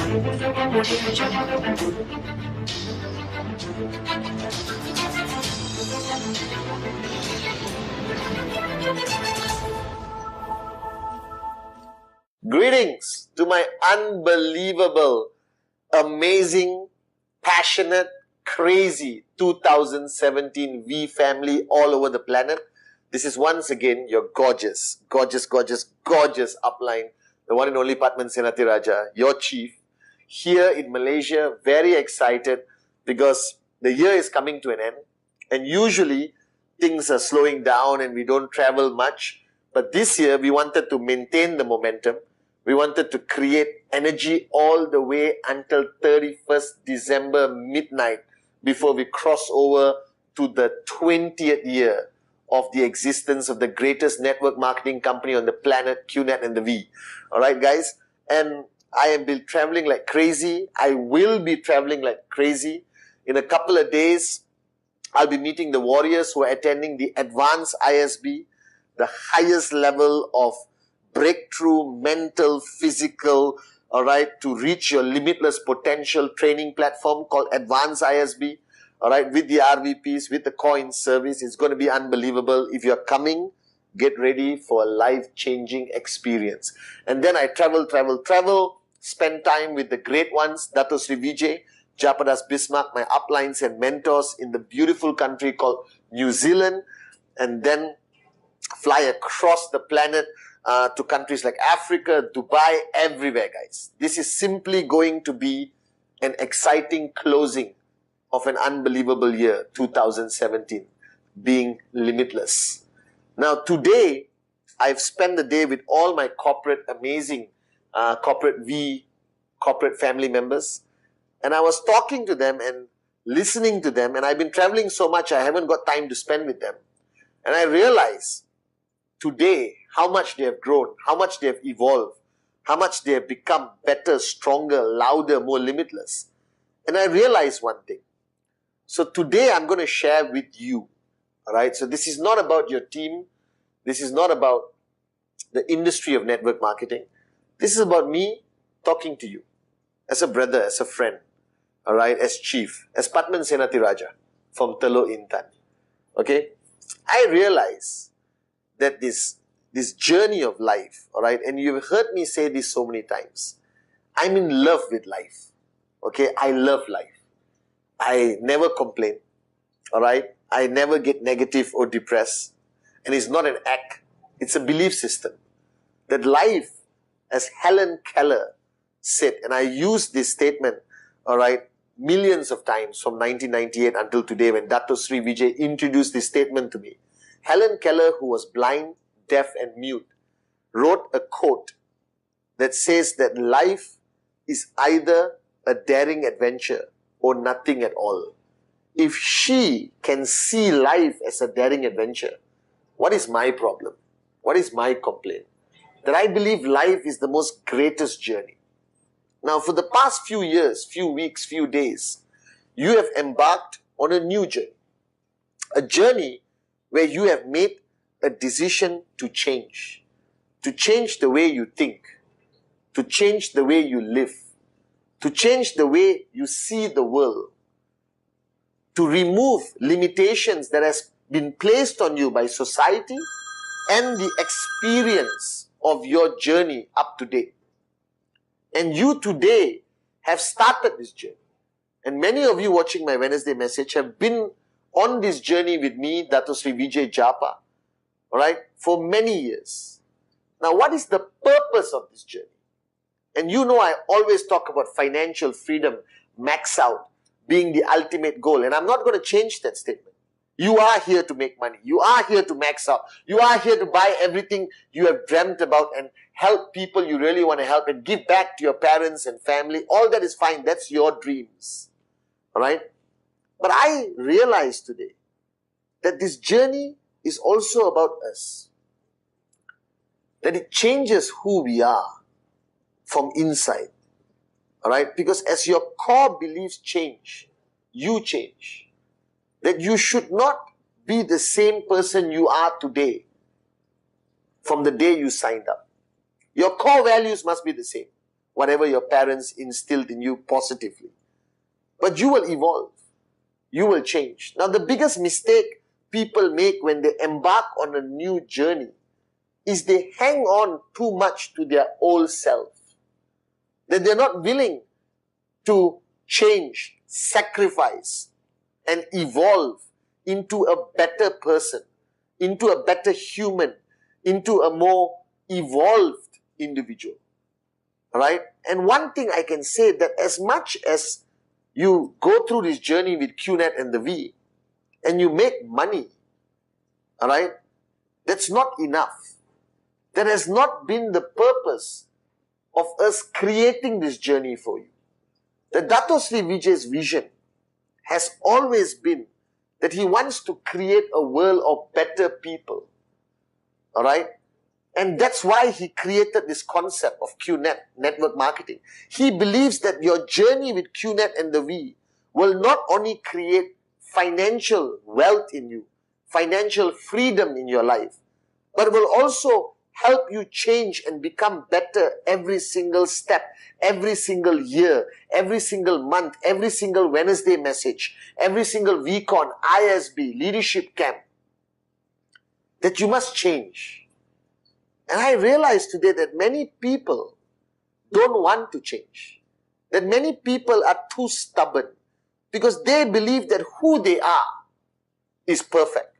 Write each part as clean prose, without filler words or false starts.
Greetings to my unbelievable, amazing, passionate, crazy 2017 V family all over the planet. This is once again your gorgeous upline, the one and only Pathman Senathirajah, your chief, here in Malaysia. Very excited because the year is coming to an end, and usually things are slowing down and we don't travel much. But this year we wanted to maintain the momentum. We wanted to create energy all the way until 31st December midnight before we cross over to the 20th year of the existence of the greatest network marketing company on the planet, QNET and the V. All right, guys? And I have been traveling like crazy. I will be traveling like crazy. In a couple of days, I'll be meeting the warriors who are attending the Advanced ISB, the highest level of breakthrough, mental, physical, all right, to reach your limitless potential training platform called Advanced ISB, all right, with the RVPs, with the coin service. It's going to be unbelievable. If you're coming, get ready for a life-changing experience. And then I travel, spend time with the great ones, Dato Sri Vijay, Japadas Bismarck, my uplines and mentors in the beautiful country called New Zealand, and then fly across the planet to countries like Africa, Dubai, everywhere, guys. This is simply going to be an exciting closing of an unbelievable year, 2017, being limitless. Now, today, I've spent the day with all my amazing corporate family members, and I was talking to them and listening to them, and I've been traveling so much, I haven't got time to spend with them. And I realized today how much they have grown, how much they have evolved, how much they have become better, stronger, louder, more limitless. And I realized one thing. So today I'm going to share with you, all right? So this is not about your team. This is not about the industry of network marketing. This is about me talking to you as a brother, as a friend, all right, as chief, as Pathman Senathirajah from Teluk Intan, okay? I realize that this journey of life, all right, and you've heard me say this so many times, I'm in love with life, okay? I love life. I never complain, all right? I never get negative or depressed. And it's not an act, it's a belief system. That life, as Helen Keller said, and I used this statement, all right, millions of times from 1998 until today when Dato Sri Vijay introduced this statement to me. Helen Keller, who was blind, deaf and mute, wrote a quote that says that life is either a daring adventure or nothing at all. If she can see life as a daring adventure, what is my problem? What is my complaint? That I believe life is the most greatest journey. Now, for the past few years, few weeks, few days, you have embarked on a new journey. A journey where you have made a decision to change the way you think, to change the way you live, to change the way you see the world, to remove limitations that has been placed on you by society and the experience of your journey up to date. And you today have started this journey. And many of you watching my Wednesday message have been on this journey with me, Dato Sri Vijay Japa, all right, for many years. Now, what is the purpose of this journey? And you know I always talk about financial freedom, max out, being the ultimate goal. And I'm not going to change that statement. You are here to make money. You are here to max out. You are here to buy everything you have dreamt about and help people you really want to help and give back to your parents and family. All that is fine. That's your dreams. All right? But I realize today that this journey is also about us. That it changes who we are from inside. All right? Because as your core beliefs change, you change. That you should not be the same person you are today from the day you signed up. Your core values must be the same. whatever your parents instilled in you positively. But you will evolve. You will change. Now, the biggest mistake people make when they embark on a new journey is they hang on too much to their old self. That they're not willing to change, sacrifice, and evolve into a better person, into a better human, into a more evolved individual. Right? And one thing I can say, that as much as you go through this journey with QNET and the V, and you make money, all right, that's not enough. That has not been the purpose of us creating this journey for you. The Dato Sri Vijay's vision has always been that he wants to create a world of better people. All right? And that's why he created this concept of QNET, network marketing. He believes that your journey with QNET and the V will not only create financial wealth in you, financial freedom in your life, but will also help you change and become better every single step, every single year, every single month, every single Wednesday message, every single VCon, ISB, leadership camp, that you must change. And I realize today that many people don't want to change. That many people are too stubborn because they believe that who they are is perfect.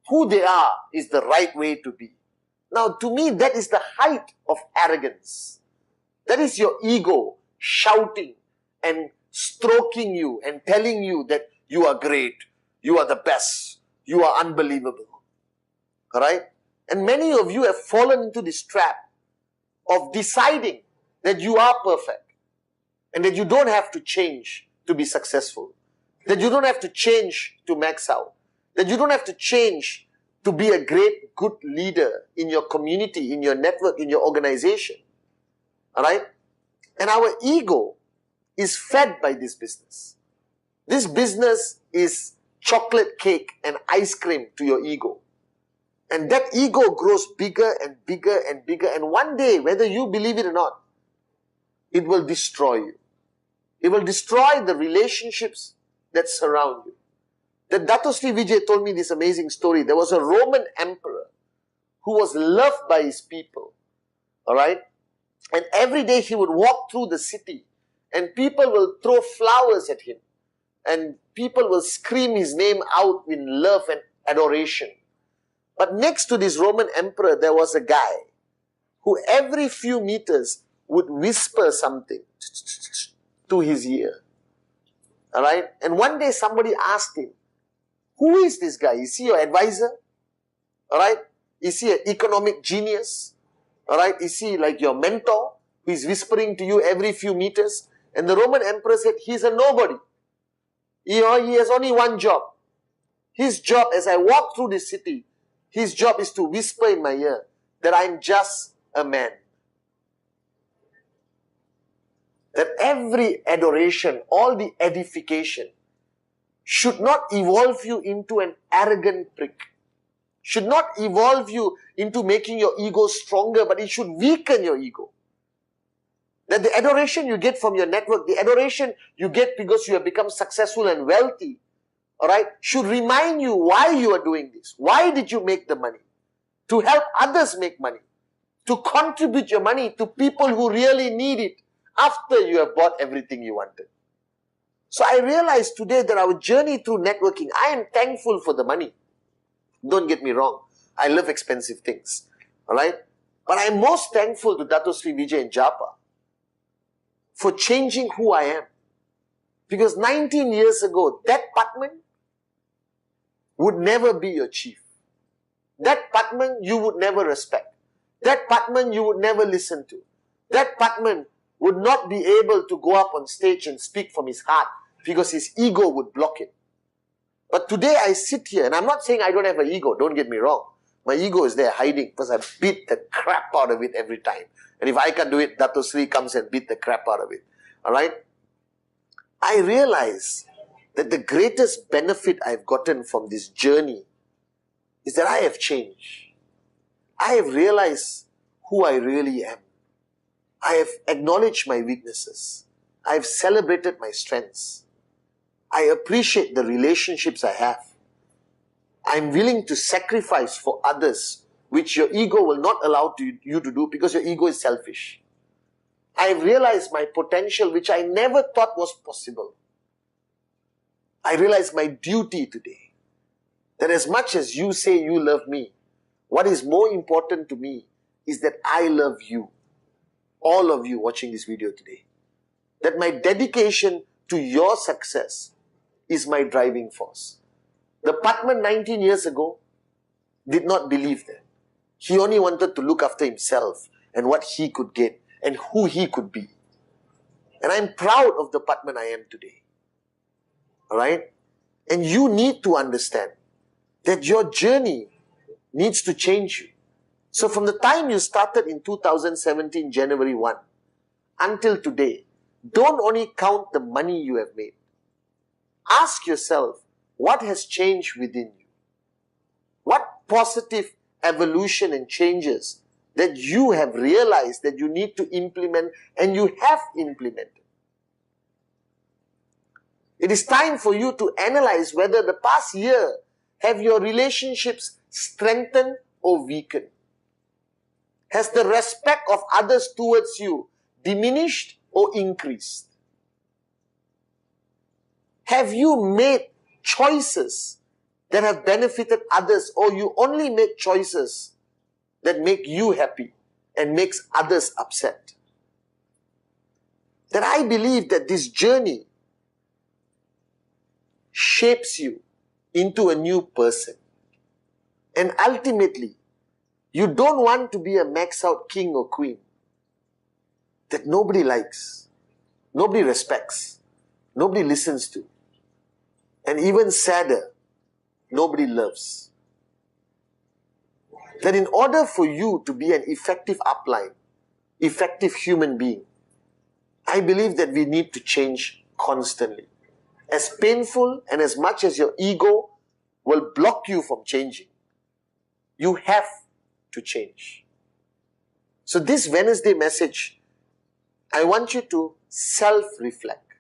Who they are is the right way to be. Now, to me, that is the height of arrogance. That is your ego shouting and stroking you and telling you that you are great, you are the best, you are unbelievable. All right? And many of you have fallen into this trap of deciding that you are perfect and that you don't have to change to be successful, that you don't have to change to max out, that you don't have to change to be a great, good leader in your community, in your network, in your organization. All right? And our ego is fed by this business. This business is chocolate cake and ice cream to your ego. And that ego grows bigger and bigger and bigger. And one day, whether you believe it or not, it will destroy you. It will destroy the relationships that surround you. The Dato Sri Vijay told me this amazing story. There was a Roman emperor who was loved by his people. All right? And every day he would walk through the city and people will throw flowers at him. And people will scream his name out in love and adoration. But next to this Roman emperor, there was a guy who every few meters would whisper something to his ear. All right? And one day somebody asked him, who is this guy? Is he your advisor? All right? Is he an economic genius? All right? Is he like your mentor who is whispering to you every few meters? And the Roman emperor said, he's a nobody. He has only one job. His job, as I walk through this city, his job is to whisper in my ear that I'm just a man. That every adoration, all the edification, should not evolve you into an arrogant prick. Should not evolve you into making your ego stronger, but it should weaken your ego. That the adoration you get from your network, the adoration you get because you have become successful and wealthy, all right, should remind you why you are doing this. Why did you make the money? To help others make money. To contribute your money to people who really need it after you have bought everything you wanted. So I realized today that our journey through networking, I am thankful for the money. Don't get me wrong. I love expensive things. All right? But I'm most thankful to Dato Sri Vijay and Japa for changing who I am. Because 19 years ago, that Pathman would never be your chief. That Pathman you would never respect. That Pathman you would never listen to. That Pathman would not be able to go up on stage and speak from his heart because his ego would block it. But today I sit here, and I'm not saying I don't have an ego, don't get me wrong. My ego is there hiding because I beat the crap out of it every time. And if I can't do it, Dato Sri comes and beat the crap out of it. Alright? I realize that the greatest benefit I've gotten from this journey is that I have changed. I have realized who I really am. I have acknowledged my weaknesses. I have celebrated my strengths. I appreciate the relationships I have. I'm willing to sacrifice for others, which your ego will not allow you to do because your ego is selfish. I've realized my potential, which I never thought was possible. I realize my duty today, that as much as you say you love me, what is more important to me is that I love you, all of you watching this video today. That my dedication to your success is my driving force. The Pathman 19 years ago did not believe that. He only wanted to look after himself and what he could get and who he could be. And I'm proud of the Pathman I am today. Alright? And you need to understand that your journey needs to change you. So from the time you started in 2017, January 1, until today, don't only count the money you have made. Ask yourself, what has changed within you? What positive evolution and changes that you have realized that you need to implement and you have implemented? It is time for you to analyze whether the past year have your relationships strengthened or weakened. Has the respect of others towards you diminished or increased? Have you made choices that have benefited others, or you only make choices that make you happy and makes others upset? That I believe that this journey shapes you into a new person. And ultimately, you don't want to be a max out king or queen that nobody likes, nobody respects, nobody listens to, and even sadder, nobody loves. That in order for you to be an effective upline, effective human being, I believe that we need to change constantly. As painful and as much as your ego will block you from changing, you have to change. So this Wednesday message, I want you to self-reflect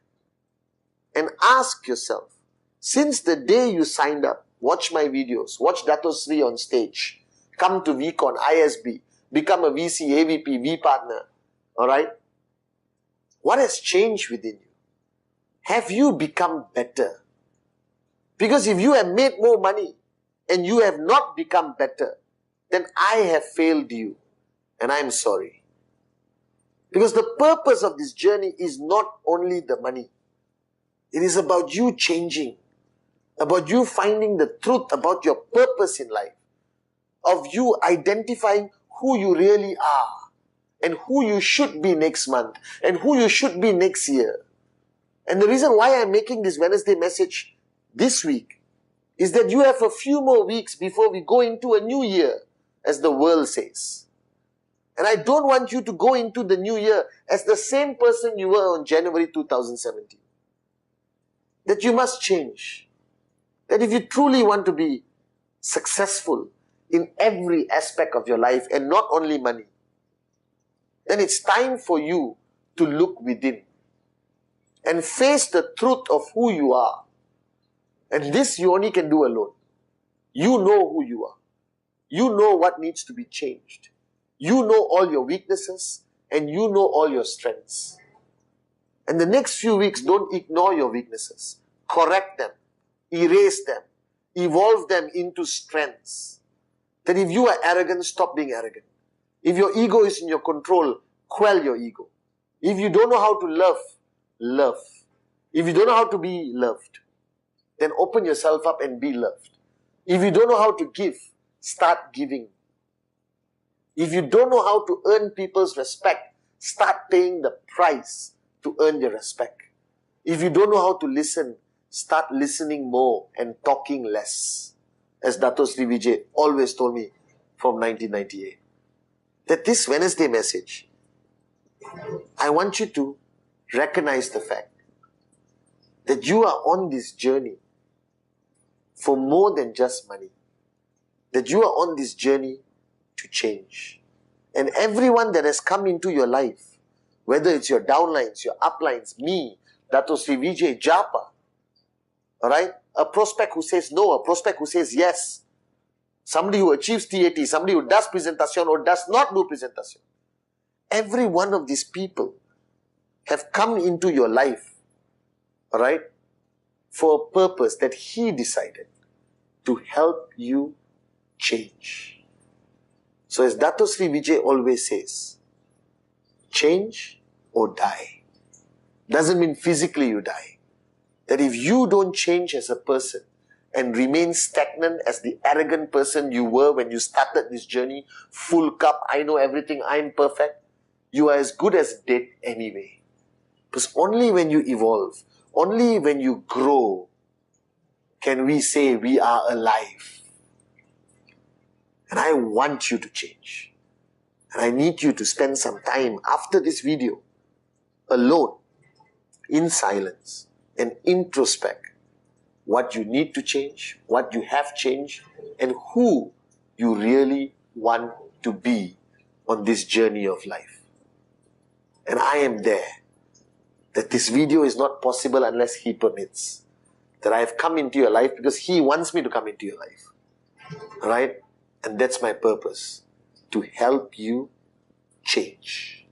and ask yourself, since the day you signed up, watch my videos, watch Dato Sri on stage, come to VCon, ISB, become a VC, AVP, V partner, alright? What has changed within you? Have you become better? Because if you have made more money and you have not become better, then I have failed you and I am sorry. Because the purpose of this journey is not only the money. It is about you changing, about you finding the truth about your purpose in life, of you identifying who you really are and who you should be next month and who you should be next year. And the reason why I'm making this Wednesday message this week is that you have a few more weeks before we go into a new year, as the world says. And I don't want you to go into the new year as the same person you were on January 2017. That you must change. That if you truly want to be successful in every aspect of your life and not only money, then it's time for you to look within and face the truth of who you are. And this you only can do alone. You know who you are. You know what needs to be changed. You know all your weaknesses and you know all your strengths. And the next few weeks, don't ignore your weaknesses. Correct them. Erase them. Evolve them into strengths. That if you are arrogant, stop being arrogant. If your ego is in your control, quell your ego. If you don't know how to love, love. If you don't know how to be loved, then open yourself up and be loved. If you don't know how to give, start giving. If you don't know how to earn people's respect, start paying the price to earn their respect. If you don't know how to listen, start listening more and talking less. As Dato Sri Vijay always told me from 1998. That this Wednesday message, I want you to recognize the fact that you are on this journey for more than just money. That you are on this journey to change. And everyone that has come into your life, Whether it's your downlines, your uplines, me, Dato Sri Vijay, Japa, alright? A prospect who says no, a prospect who says yes. Somebody who achieves TAT, somebody who does presentation or does not do presentation. Every one of these people have come into your life, alright, for a purpose that he decided to help you change. So as Dato Sri Vijay always says, change or die. Doesn't mean physically you die. That if you don't change as a person and remain stagnant as the arrogant person you were when you started this journey, full cup, I know everything, I'm perfect, you are as good as dead anyway. Because only when you evolve, only when you grow, can we say we are alive. And I want you to change. And I need you to spend some time after this video, alone, in silence, and introspect what you need to change, what you have changed, and who you really want to be on this journey of life. And I am there. That this video is not possible unless he permits. That I have come into your life because he wants me to come into your life. Alright? And that's my purpose. To help you change.